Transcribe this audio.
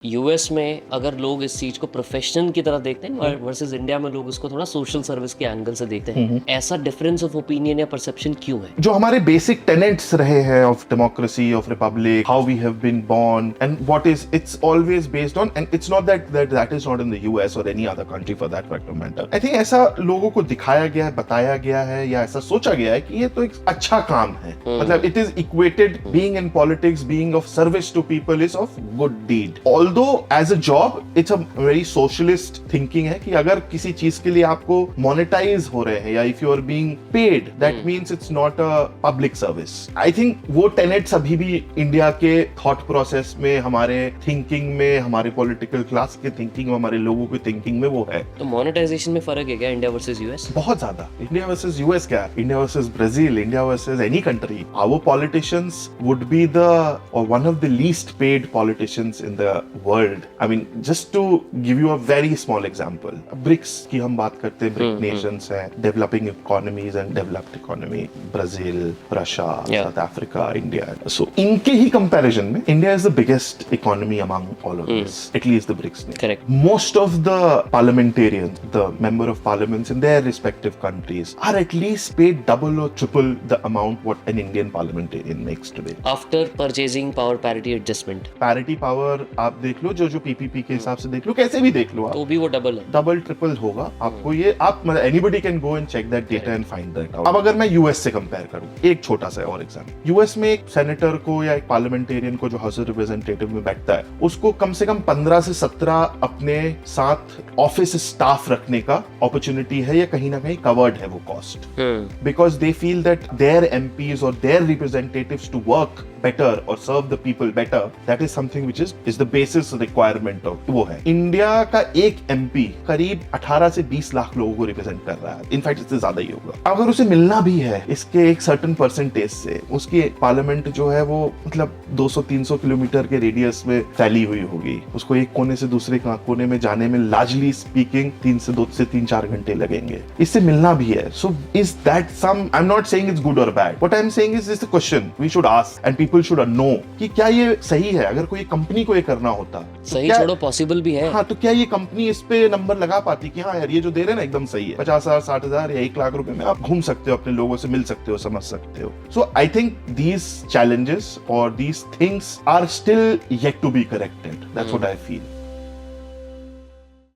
US में अगर लोग इस चीज को प्रोफेशन की तरह देखते हैं वर्सेस इंडिया में लोग इसको थोड़ा सोशल सर्विस के एंगल से देखते हैं, ऐसा डिफरेंस ऑफ ओपिनियन या परसेप्शन क्यों है? जो हमारे बेसिक टेनेट्स रहे हैं of democracy, of republic, how we have been born and what is, it's always based on, and it's not that is not in the US or any other country for that matter. I think ऐसा लोगों को दिखाया गया है, बताया गया है, या ऐसा सोचा गया है कि ये तो एक अच्छा काम है। मतलब it is equated, being in politics, being of service to people is of good deed. Although as a job it's a very socialist thinking है कि अगर किसी चीज के लिए आपको मोनेटाइज हो रहे हैं या if you are being paid, that means it's not a public service. I think वो टेनेट्स अभी भी इंडिया के थॉट प्रोसेस में, हमारे थिंकिंग में, हमारे पॉलिटिकल क्लास के थिंकिंग में, हमारे लोगों के थिंकिंग में वो है। तो मोनेटाइजेशन में फर्क है क्या इंडिया वर्सेस यूएस? बहुत ज्यादा। इंडिया वर्सेस यूएस क्या है? India versus Brazil, India versus any country. Our politicians would be the or one of the least paid politicians in the world. I mean, just to give you a very small example, BRICS की हम बात करते हैं, BRIC nations हैं, developing economies and developed economy, Brazil, Russia, South Africa, India. So इनके ही comparison में India is the biggest economy among all of this, at least the BRICS nations. Correct. Most of the parliamentarians, the member of parliaments in their respective countries are at least paid double or triple the amount what an Indian parliamentarian makes today. After purchasing power parity adjustment, parity power आप देख लो, जो PPP के हिसाब से देख लो, कैसे भी देख लो आप, तो भी वो डबल है, डबल ट्रिपल होगा आपको। ये आप मतलब anybody can go and check that data and find that out. अब अगर मैं यूएस से कंपेयर करूं, एक छोटा सा और एग्जांपल, यूएस में एक सेनेटर को या एक पार्लियामेंटेरियन को जो हाउस ऑफ रिप्रेजेंटेटिव में बैठता है, उसको कम से कम 15 से 17 अपने साथ ऑफिस स्टाफ रखने का अपॉर्चुनिटी है, या कहीं ना कहीं कवर्ड है वो cost, because they feel that their MPs और their representatives to work better or serve the people better. That is something which is the basis requirement of वो है। इंडिया का एक एमपी करीब 18 से 20 लाख लोगों को रिप्रेजेंट कर रहा है, इनफैक्ट इससे ज्यादा ही होगा। अगर उसे मिलना भी है इसके एक सर्टेन परसेंटेज से, उसकी पार्लियामेंट जो है वो मतलब 200-300 किलोमीटर के रेडियस में फैली हुई होगी, उसको एक कोने से दूसरे कोने में जाने में लार्जली स्पीकिंग 2 से 3-4 घंटे लगेंगे। इससे मिलना भी है। So is that sum, I am not saying it's good और bad, what I am saying is this the question we should ask and people should know कि क्या ये सही है। अगर कोई कंपनी को ये करना होता, सही छोड़ो पॉसिबल भी है, हाँ, तो क्या ये कंपनी इस पे नंबर लगा पाती कि हाँ यार ये जो दे रहे हैं ना एकदम सही है, 50,000, 60,000 या 1 लाख रुपए में आप घूम सकते हो, अपने लोगों से मिल सकते हो, समझ सकते हो। So I think these challenges और these things are still yet to be corrected, that's what I feel.